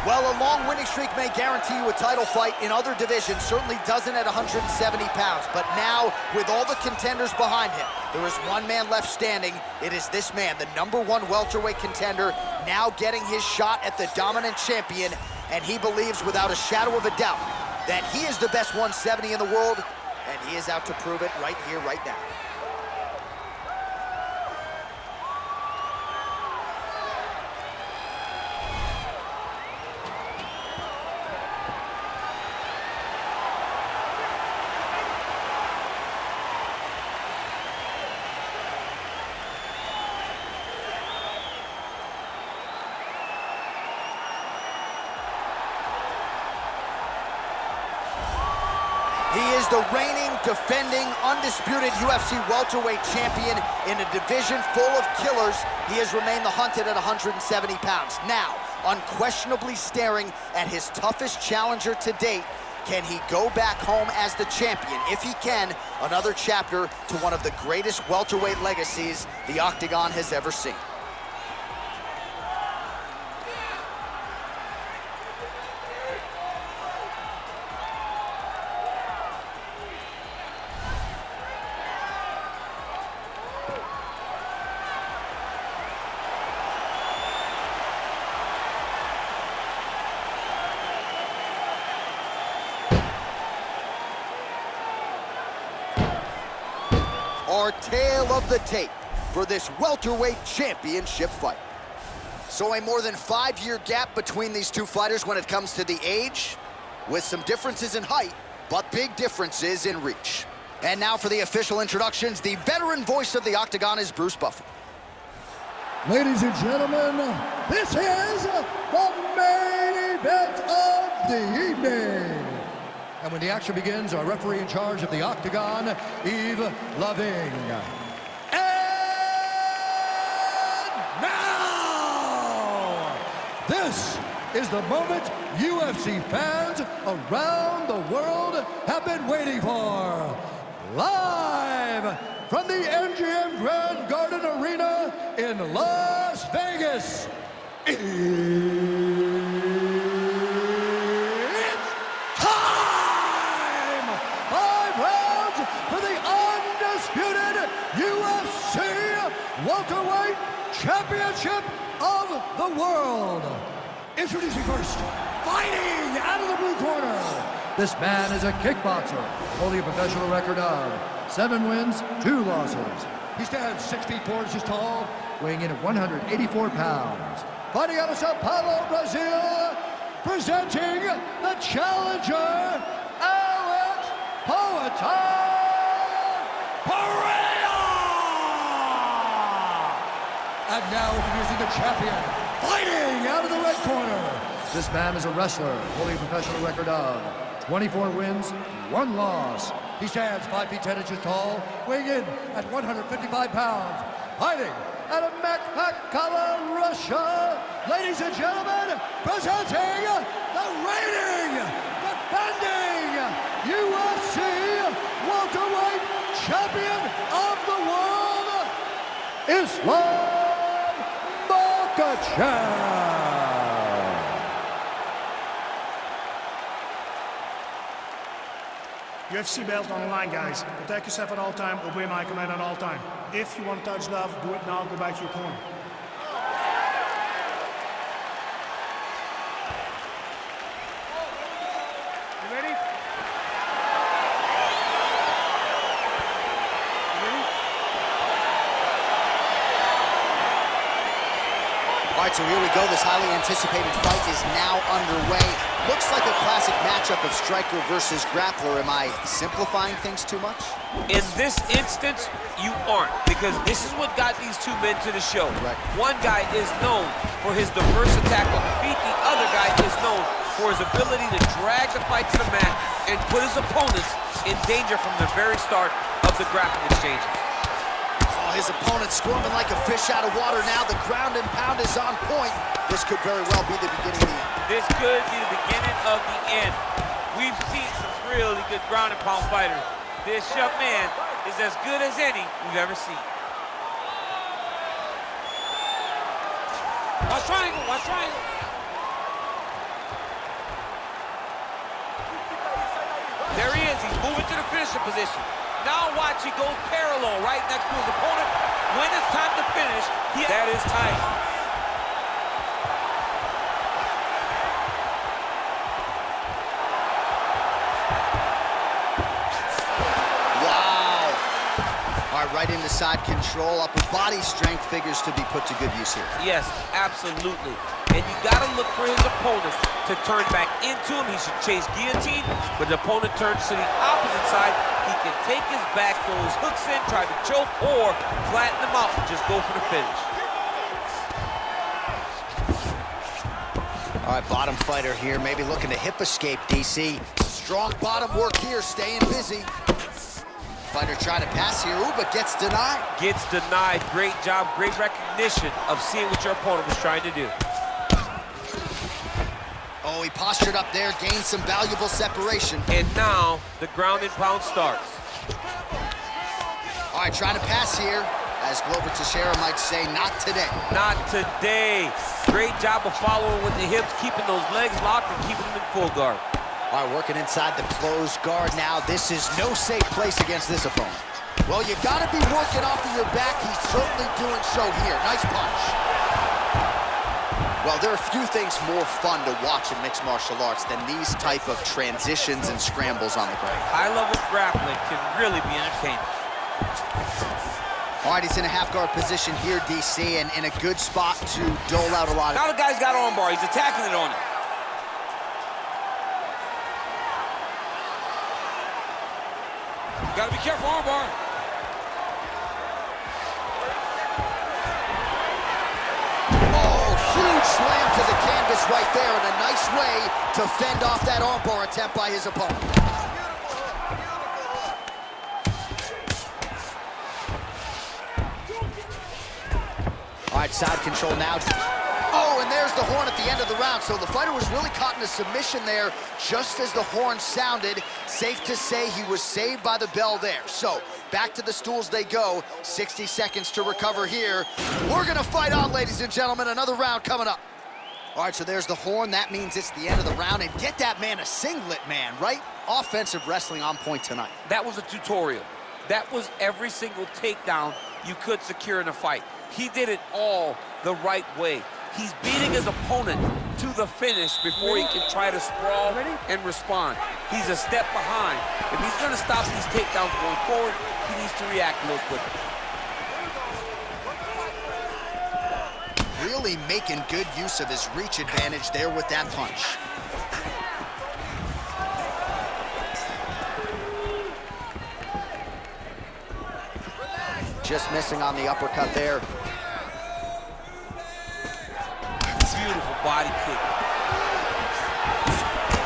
Well, a long winning streak may guarantee you a title fight in other divisions, certainly doesn't at 170 pounds. But now, with all the contenders behind him, there is one man left standing. It is this man, the #1 welterweight contender, now getting his shot at the dominant champion. And he believes without a shadow of a doubt that he is the best 170 in the world, and he is out to prove it right here, right now. He is the reigning, defending, undisputed UFC welterweight champion in a division full of killers. He has remained the hunted at 170 pounds. Now, unquestionably staring at his toughest challenger to date, can he go back home as the champion? If he can, another chapter to one of the greatest welterweight legacies the Octagon has ever seen. Our tale of the tape for this welterweight championship fight. So a more than 5-year gap between these two fighters when it comes to the age, with some differences in height, but big differences in reach. And now for the official introductions, the veteran voice of the Octagon is Bruce Buffer. Ladies and gentlemen, this is the main event of the evening. And when the action begins, our referee in charge of the Octagon, Yves Loving. And now, this is the moment UFC fans around the world have been waiting for. Live from the MGM Grand Garden Arena in Las Vegas. Welterweight Championship of the World. Introducing first, fighting out of the blue corner. This man is a kickboxer, holding a professional record of 7 wins, 2 losses. He stands 6 feet 4 inches tall, weighing in at 184 pounds. Fighting out of Sao Paulo, Brazil, presenting the challenger, Alex Pereira. And now introducing the champion, fighting out of the red corner. This man is a wrestler, holding a professional record of 24 wins, 1 loss. He stands 5 feet 10 inches tall, weighing in at 155 pounds. Fighting out of Makhachev, Russia. Ladies and gentlemen, presenting the reigning, defending UFC welterweight champion of the world, Islam Makhachev. UFC belt on the line, guys. Protect yourself at all time, obey my command at all time. If you want to touch love, do it now, go back to your corner. You ready? All right, so here we go. This highly anticipated fight is now underway. Looks like a classic matchup of striker versus grappler. Am I simplifying things too much? In this instance, you aren't, because this is what got these two men to the show. Right. One guy is known for his diverse attack on the feet. The other guy is known for his ability to drag the fight to the mat and put his opponents in danger from the very start of the grappling exchanges. His opponent squirming like a fish out of water now. The ground and pound is on point. This could very well be the beginning of the end. This could be the beginning of the end. We've seen some really good ground and pound fighters. This young man is as good as any we've ever seen. Watch triangle, watch triangle. into the finishing position. Now watch, he goes parallel right next to his opponent. When it's time to finish, that is tight. Wow. All right, right into side control. Upper body strength figures to be put to good use here. Yes, absolutely. And you gotta look for his opponent to turn back into him. He should chase guillotine, but the opponent turns to the opposite side. He can take his back, throw his hooks in, try to choke, or flatten him out and just go for the finish. All right, bottom fighter here, maybe looking to hip escape, DC. Strong bottom work here, staying busy. Fighter trying to pass here, ooh, but gets denied. Gets denied. Great job, great recognition of seeing what your opponent was trying to do. Oh, he postured up there, gained some valuable separation. And now, the ground and pound starts. All right, trying to pass here. As Glover Teixeira might say, not today. Not today. Great job of following with the hips, keeping those legs locked and keeping them in full guard. All right, working inside the closed guard now. This is no safe place against this opponent. Well, you gotta be working off of your back. He's certainly doing so here. Nice punch. Well, there are few things more fun to watch in mixed martial arts than these type of transitions and scrambles on the ground. High-level grappling can really be entertaining. All right, he's in a half-guard position here, DC, and in a good spot to dole out a lot of... Now the guy's got armbar. He's attacking it on him. Gotta be careful, armbar. Huge slam to the canvas right there, and a nice way to fend off that armbar attempt by his opponent. All right, side control now. Oh, and there's the horn at the end of the round. So the fighter was really caught in a submission there just as the horn sounded. Safe to say he was saved by the bell there. So back to the stools they go. 60 seconds to recover here. We're going to fight on, ladies and gentlemen. Another round coming up. All right, so there's the horn. That means it's the end of the round. And get that man a singlet, man, right? Offensive wrestling on point tonight. That was a tutorial. That was every single takedown you could secure in a fight. He did it all the right way. He's beating his opponent to the finish before he can try to sprawl and respond. He's a step behind. If he's going to stop these takedowns going forward, he needs to react a little quicker. Really making good use of his reach advantage there with that punch. Just missing on the uppercut there. Beautiful body kick.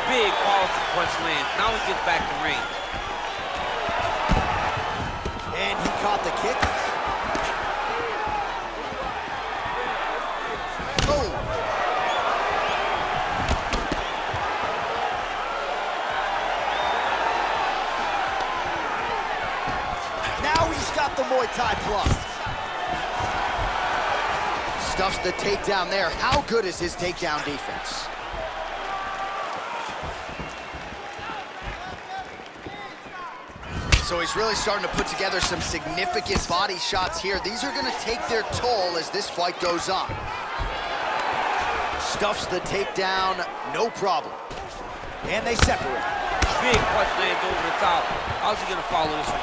Big powerful punch lands. Now he gets back to range. And he caught the kick. Oh! Now he's got the Muay Thai plus. Stuffs the takedown there. How good is his takedown defense? So he's really starting to put together some significant body shots here. These are going to take their toll as this fight goes on. Stuffs the takedown, no problem. And they separate. Big punch lands over the top. How's he going to follow this one?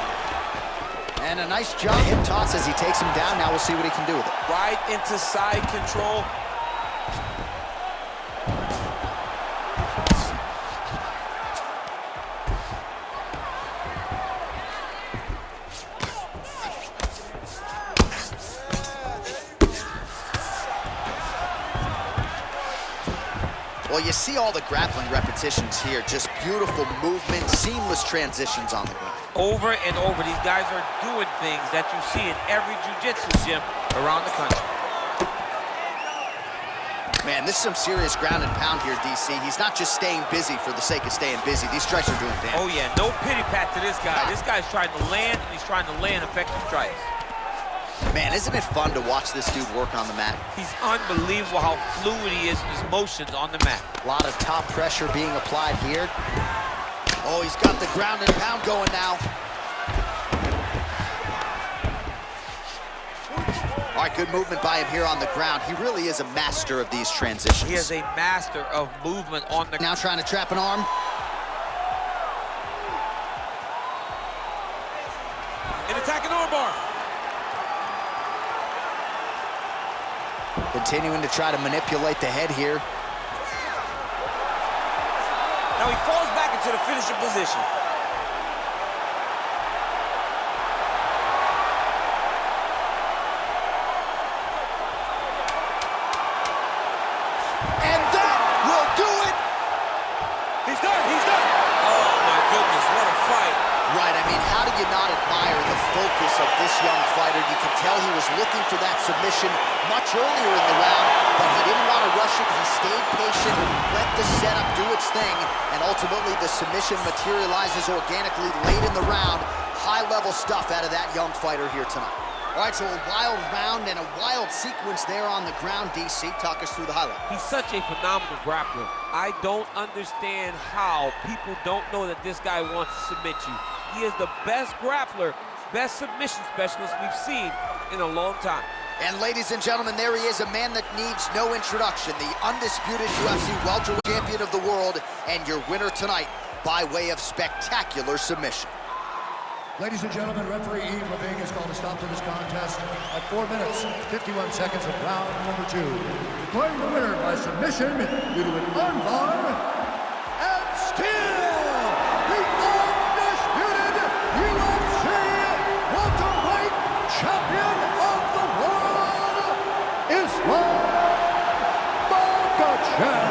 And a nice jump. Hip toss as he takes him down. Now we'll see what he can do with it. Right into side control. Well, you see all the grappling repetitions here. Just beautiful movement, seamless transitions on the ground. Over and over, these guys are doing things that you see in every jiu-jitsu gym around the country. Man, this is some serious ground and pound here, DC. He's not just staying busy for the sake of staying busy. These strikes are doing damage. Oh, yeah, no pity pat to this guy. This guy's trying to land, and he's trying to land effective strikes. Man, isn't it fun to watch this dude work on the mat? He's unbelievable how fluid he is in his motions on the mat. A lot of top pressure being applied here. Oh, he's got the ground and pound going now. All right, good movement by him here on the ground. He really is a master of these transitions. He is a master of movement on the... Now trying to trap an arm. An attacking armbar. Continuing to try to manipulate the head here. Now he falls back into the finishing position. And that will do it! He's done, he's done! Oh my goodness, what a fight. Right, I mean, how do you not admire the focus of this young fighter? You can tell he was looking for that submission much earlier in the round, but he didn't want to rush it. He stayed patient, let the setup do its thing, and ultimately the submission materializes organically late in the round. High-level stuff out of that young fighter here tonight. All right, so a wild round and a wild sequence there on the ground. DC, talk us through the highlight. He's such a phenomenal grappler. I don't understand how people don't know that this guy wants to submit you. He is the best grappler, best submission specialist we've seen in a long time. And ladies and gentlemen, there he is, a man that needs no introduction, the undisputed UFC welterweight champion of the world, and your winner tonight by way of spectacular submission. Ladies and gentlemen, referee Yves Leving has called a stop to this contest at 4 minutes, 51 seconds of round number 2. Declaring the winner by submission due to an armbar, and still the undisputed UFC welterweight champion of the world, Islam Makhachev.